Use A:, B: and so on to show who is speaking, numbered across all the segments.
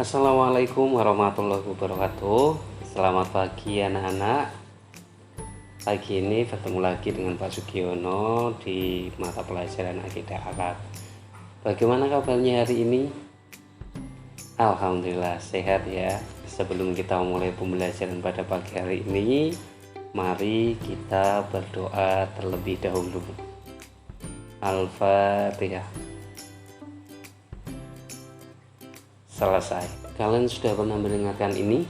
A: Assalamualaikum warahmatullahi wabarakatuh. Selamat pagi anak-anak. Pagi ini bertemu lagi dengan Pak Sugiono di mata pelajaran Akidah Akhlak. Bagaimana kabarnya hari ini? Alhamdulillah sehat ya. Sebelum kita mulai pembelajaran pada pagi hari ini, mari kita berdoa terlebih dahulu. Al-Fatihah. Selesai. Kalian sudah pernah mendengarkan ini?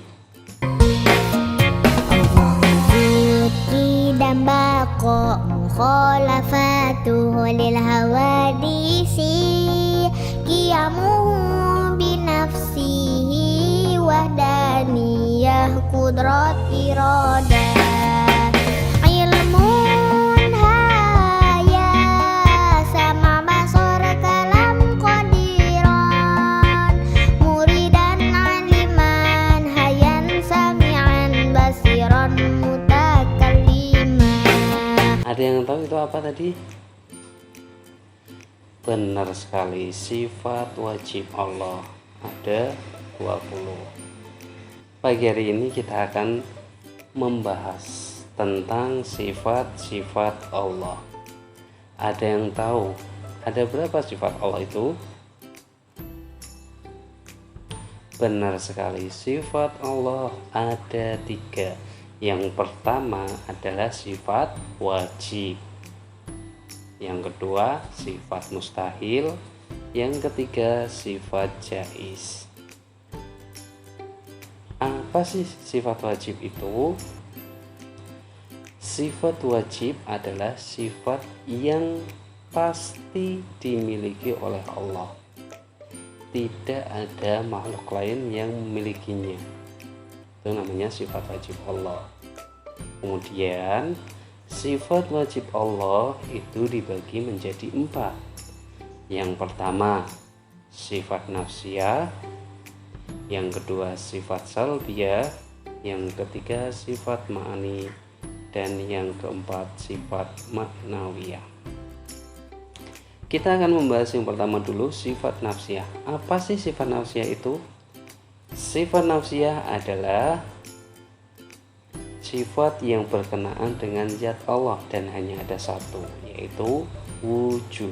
B: Suci dan bako mukhalafatuhu lil hawadisi qiyamuhu binafsihi wahdaniyah qudrat iradah
A: Ada yang tahu itu apa tadi? Benar sekali, sifat wajib Allah ada 20. Pagi hari ini kita akan membahas tentang sifat-sifat Allah. Ada yang tahu ada berapa sifat Allah itu? Benar sekali, sifat Allah ada 3. Yang pertama adalah sifat wajib, yang kedua sifat mustahil, yang ketiga sifat jaiz. Apa sih sifat wajib itu? Sifat wajib adalah sifat yang pasti dimiliki oleh Allah. Tidak ada makhluk lain yang memilikinya. Itu namanya sifat wajib Allah. Kemudian sifat wajib Allah itu dibagi menjadi 4. Yang pertama sifat nafsiyah, yang kedua sifat salbiyah, yang ketiga sifat ma'ani, dan yang keempat sifat maknawiyah. Kita akan membahas yang pertama dulu, sifat nafsiyah. Apa sih sifat nafsiyah itu? Sifat nafsiyah adalah sifat yang berkenaan dengan zat Allah dan hanya ada satu, yaitu wujud.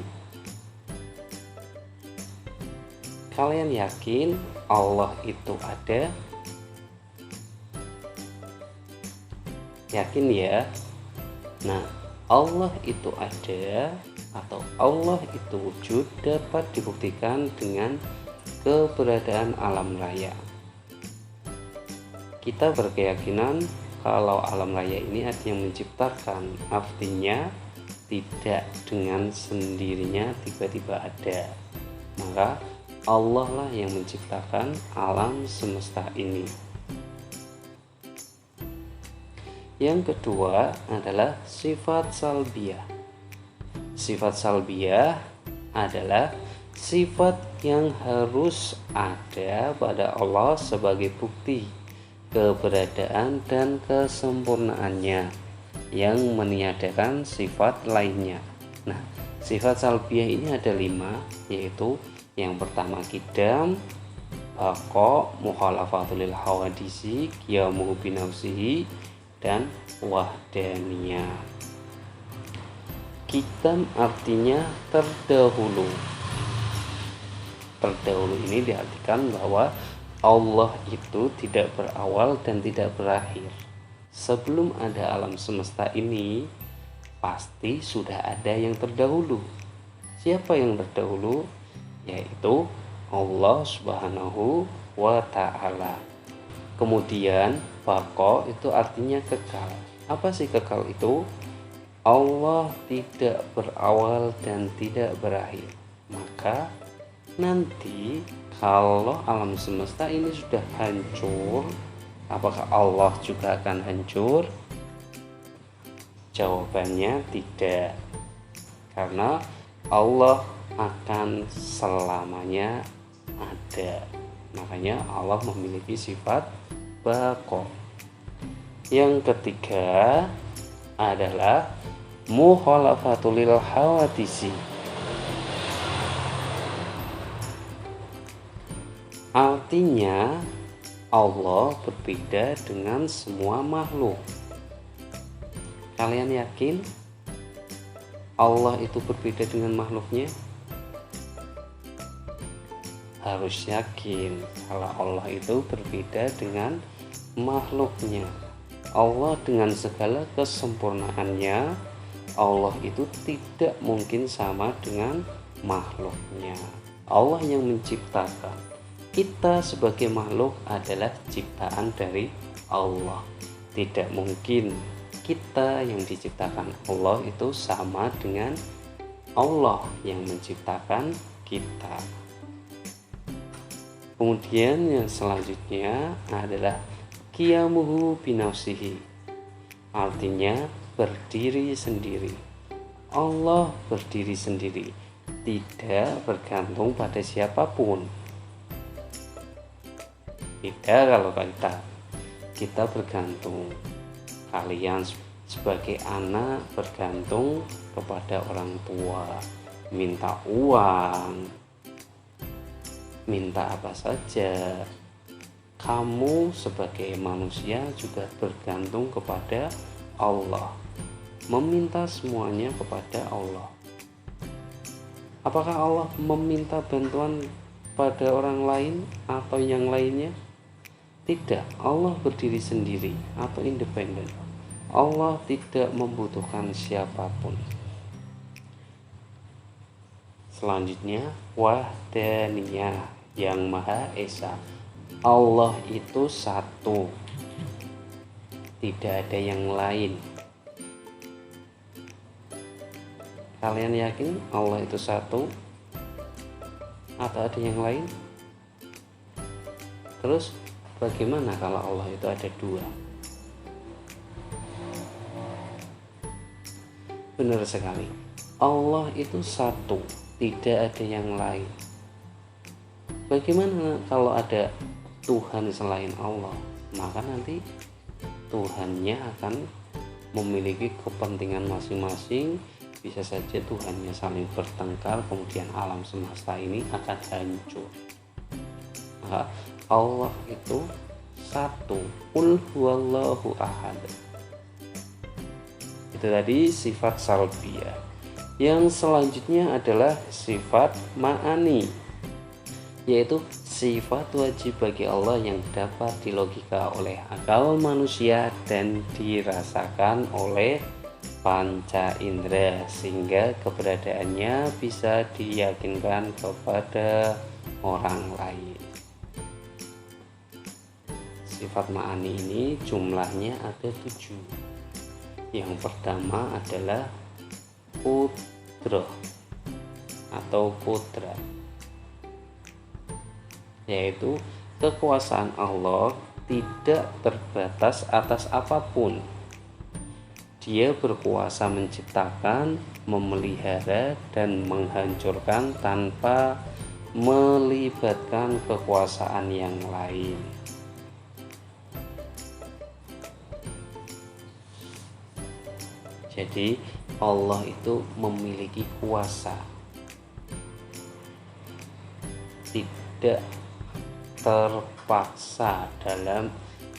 A: Kalian yakin Allah itu ada? Yakin ya? Nah, Allah itu ada atau Allah itu wujud dapat dibuktikan dengan keberadaan alam raya. Kita berkeyakinan kalau alam raya ini ada yang menciptakan, artinya tidak dengan sendirinya tiba-tiba ada. Maka Allah lah yang menciptakan alam semesta ini. Yang kedua adalah sifat salbiyah. Sifat salbiyah adalah sifat yang harus ada pada Allah sebagai bukti keberadaan dan kesempurnaannya yang meniadakan sifat lainnya. Nah, sifat salbiyah ini ada 5, yaitu yang pertama qidam, baqa, mukhalafatul lil hawadisi, qiyamuhu binafsihi, dan wahdaniyah. Qidam artinya terdahulu. Terdahulu ini diartikan bahwa Allah itu tidak berawal dan tidak berakhir. Sebelum ada alam semesta ini, pasti sudah ada yang terdahulu. Siapa yang terdahulu? Yaitu Allah Subhanahu wa Ta'ala. Kemudian baqa itu artinya kekal. Apa sih kekal itu? Allah tidak berawal dan tidak berakhir. Maka nanti kalau alam semesta ini sudah hancur, apakah Allah juga akan hancur? Jawabannya tidak, karena Allah akan selamanya ada. Makanya Allah memiliki sifat baqa. Yang ketiga adalah mukhalafatul lil hawadisi. Artinya Allah berbeda dengan semua makhluk. Kalian yakin Allah itu berbeda dengan makhluknya? Harus yakin kalau Allah itu berbeda dengan makhluknya. Allah dengan segala kesempurnaannya, Allah itu tidak mungkin sama dengan makhluknya. Allah yang menciptakan. Kita sebagai makhluk adalah ciptaan dari Allah. Tidak mungkin kita yang diciptakan Allah itu sama dengan Allah yang menciptakan kita. Kemudian yang selanjutnya adalah qiyamuhu binafsihi. Artinya berdiri sendiri. Allah berdiri sendiri, tidak bergantung pada siapapun. Tidak kalau kita bergantung. Kalian sebagai anak bergantung kepada orang tua, minta uang, minta apa saja. Kamu sebagai manusia juga bergantung kepada Allah, meminta semuanya kepada Allah. Apakah Allah meminta bantuan pada orang lain atau yang lainnya? Tidak, Allah berdiri sendiri atau independen. Allah tidak membutuhkan siapapun. Selanjutnya, wahdaniyah, yang Maha Esa. Allah itu satu, tidak ada yang lain. Kalian yakin Allah itu satu atau ada yang lain? Terus bagaimana kalau Allah itu ada dua? Benar sekali, Allah itu satu, tidak ada yang lain. Bagaimana kalau ada Tuhan selain Allah? Maka nanti Tuhannya akan memiliki kepentingan masing-masing. Bisa saja Tuhannya saling bertengkar, kemudian alam semesta ini akan hancur. Maka Allah itu satu, qul huwallahu ahad. Itu tadi sifat salbiyah. Yang selanjutnya adalah sifat ma'ani, yaitu sifat wajib bagi Allah yang dapat dilogika oleh akal manusia dan dirasakan oleh panca indera, sehingga keberadaannya bisa diyakinkan kepada orang lain. Sifat ma'ani ini jumlahnya ada 7. Yang pertama adalah qudrah atau qudrat, yaitu kekuasaan Allah tidak terbatas atas apapun. Dia berkuasa menciptakan, memelihara, dan menghancurkan tanpa melibatkan kekuasaan yang lain. Jadi Allah itu memiliki kuasa, tidak terpaksa dalam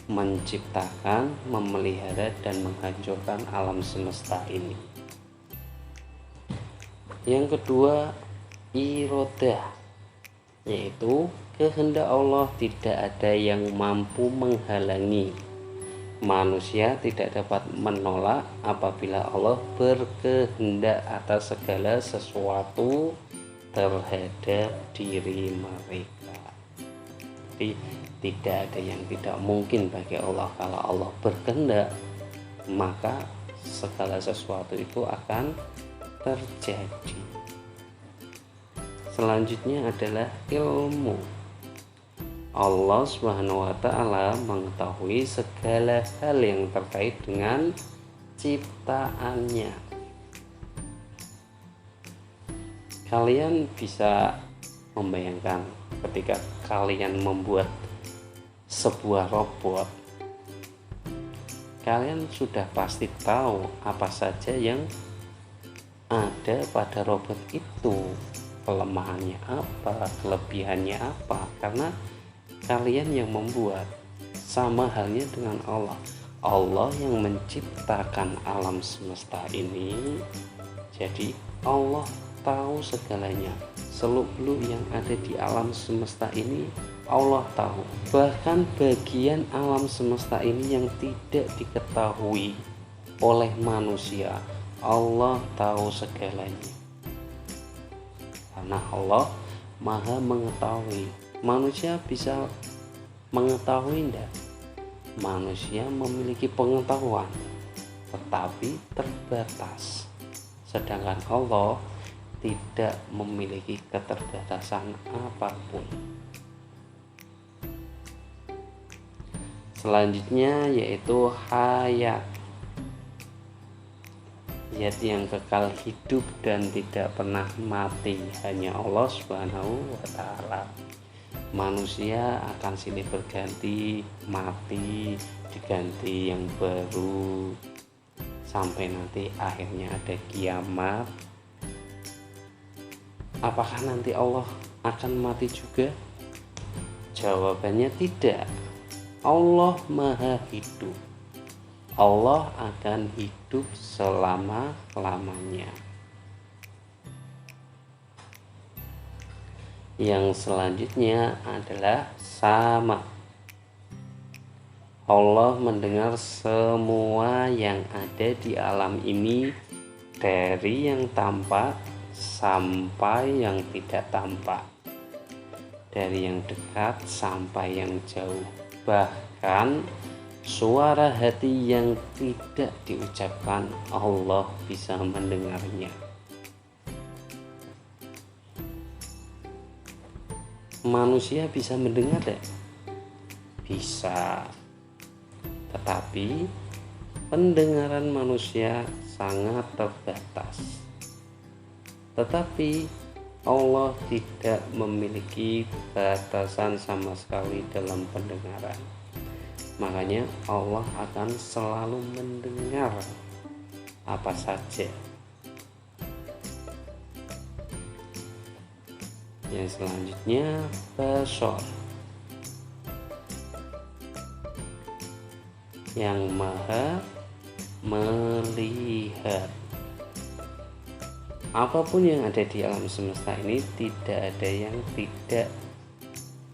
A: menciptakan, memelihara, dan menghancurkan alam semesta ini. Yang kedua, iradah, yaitu kehendak Allah tidak ada yang mampu menghalangi. Manusia tidak dapat menolak apabila Allah berkehendak atas segala sesuatu terhadap diri mereka. Jadi tidak ada yang tidak mungkin bagi Allah. Kalau Allah berkehendak, maka segala sesuatu itu akan terjadi. Selanjutnya adalah ilmu. Allah Subhanahu wa ta'ala mengetahui segala hal yang terkait dengan ciptaannya. Kalian bisa membayangkan ketika kalian membuat sebuah robot, kalian sudah pasti tahu apa saja yang ada pada robot itu, kelemahannya apa, kelebihannya apa, karena kalian yang membuat. Sama halnya dengan Allah. Allah yang menciptakan alam semesta ini. Jadi Allah tahu segalanya. Seluk-beluk yang ada di alam semesta ini Allah tahu. Bahkan bagian alam semesta ini yang tidak diketahui oleh manusia, Allah tahu segalanya. Karena Allah Maha mengetahui. Manusia bisa mengetahui enggak? Manusia memiliki pengetahuan, tetapi terbatas. Sedangkan Allah tidak memiliki keterbatasan apapun. Selanjutnya yaitu hayat. Zat yang kekal hidup dan tidak pernah mati, hanya Allah Subhanahu wa Ta'ala. Manusia akan silih berganti, mati, diganti yang baru, sampai nanti akhirnya ada kiamat. Apakah nanti Allah akan mati juga? Jawabannya tidak. Allah Maha Hidup. Allah akan hidup selama-lamanya. Yang selanjutnya adalah sama. Allah mendengar semua yang ada di alam ini, dari yang tampak sampai yang tidak tampak, dari yang dekat sampai yang jauh. Bahkan suara hati yang tidak diucapkan, Allah bisa mendengarnya. Manusia bisa mendengar deh? Bisa. Tetapi pendengaran manusia sangat terbatas. Tetapi Allah tidak memiliki batasan sama sekali dalam pendengaran. Makanya Allah akan selalu mendengar apa saja. Yang selanjutnya basor, yang maha melihat. Apapun yang ada di alam semesta ini, tidak ada yang tidak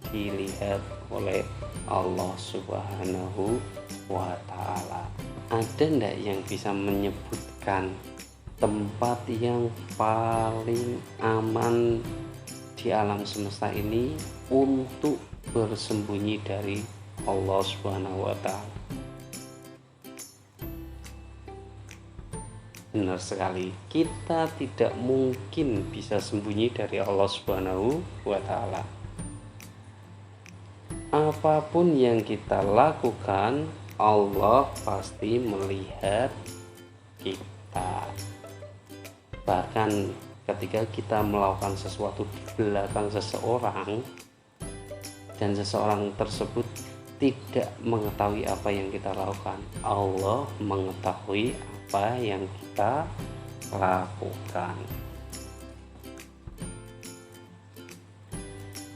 A: dilihat oleh Allah Subhanahu wa Ta'ala. Ada ndak yang bisa menyebutkan tempat yang paling aman di alam semesta ini untuk bersembunyi dari Allah Subhanahu wa Ta'ala? Benar sekali, kita tidak mungkin bisa sembunyi dari Allah Subhanahu wa Ta'ala. Apapun yang kita lakukan, Allah pasti melihat kita. Bahkan ketika kita melakukan sesuatu di belakang seseorang dan seseorang tersebut tidak mengetahui apa yang kita lakukan, Allah mengetahui apa yang kita lakukan.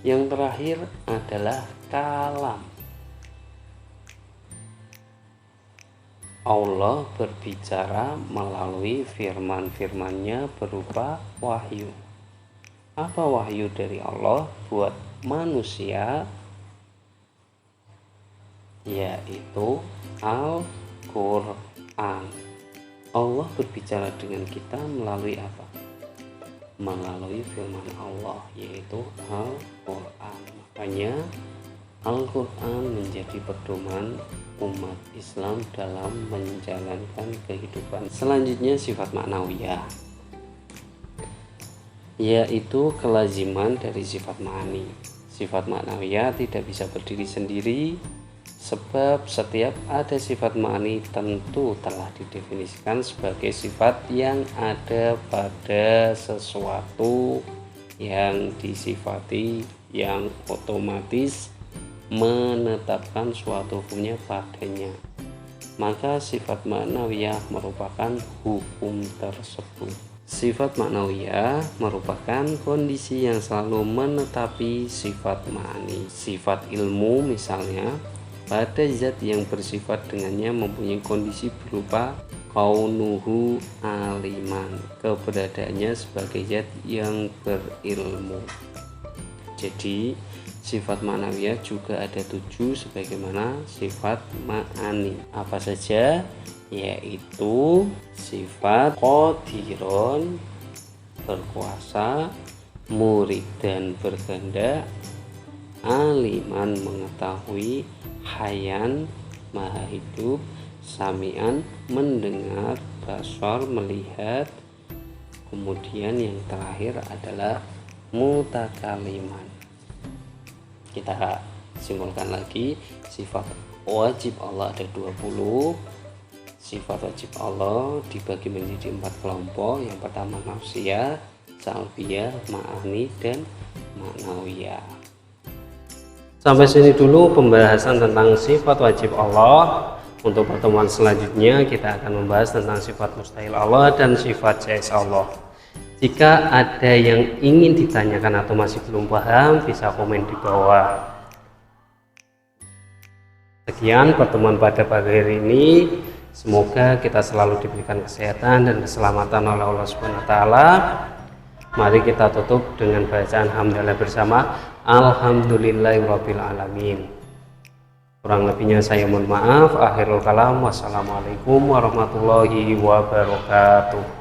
A: Yang terakhir adalah kalam. Allah berbicara melalui firman-firman-Nya berupa wahyu. Apa wahyu dari Allah buat manusia? Yaitu Al-Quran. Allah berbicara dengan kita melalui apa? Melalui firman Allah, yaitu Al-Quran. Makanya Al-Quran menjadi pedoman umat Islam dalam menjalankan kehidupan. Selanjutnya sifat ma'nawiyah, yaitu kelaziman dari sifat ma'ani. Sifat ma'nawiyah tidak bisa berdiri sendiri, sebab setiap ada sifat ma'ani tentu telah didefinisikan sebagai sifat yang ada pada sesuatu yang disifati, yang otomatis menetapkan suatu hukumnya padanya. Maka sifat ma'nawiyah merupakan hukum tersebut. Sifat ma'nawiyah merupakan kondisi yang selalu menetapi sifat ma'ani. Sifat ilmu misalnya, pada zat yang bersifat dengannya mempunyai kondisi berupa kaunuhu aliman, keberadaannya sebagai zat yang berilmu. Jadi sifat ma'nawiyah juga ada 7 sebagaimana sifat ma'ani. Apa saja? Yaitu sifat qadiron, berkuasa, muridan, berkehendak, aliman, mengetahui, hayan, maha hidup, sami'an, mendengar, basar, melihat, kemudian yang terakhir adalah mutakaliman. Kita simpulkan lagi, sifat wajib Allah ada 20. Sifat wajib Allah dibagi menjadi 4 kelompok. Yang pertama nafsiyah, salbiyah, ma'ani, dan ma'nawiyah. Sampai sini dulu pembahasan tentang sifat wajib Allah. Untuk pertemuan selanjutnya kita akan membahas tentang sifat mustahil Allah dan sifat jaiz Allah. Jika ada yang ingin ditanyakan atau masih belum paham, bisa komen di bawah. Sekian pertemuan pada pagi hari ini. Semoga kita selalu diberikan kesehatan dan keselamatan oleh Allah Subhanahu wa taala. Mari kita tutup dengan bacaan hamdalah bersama. Alhamdulillahirabbil alamin. Kurang lebihnya saya mohon maaf. Akhirul kalam. Wassalamualaikum warahmatullahi wabarakatuh.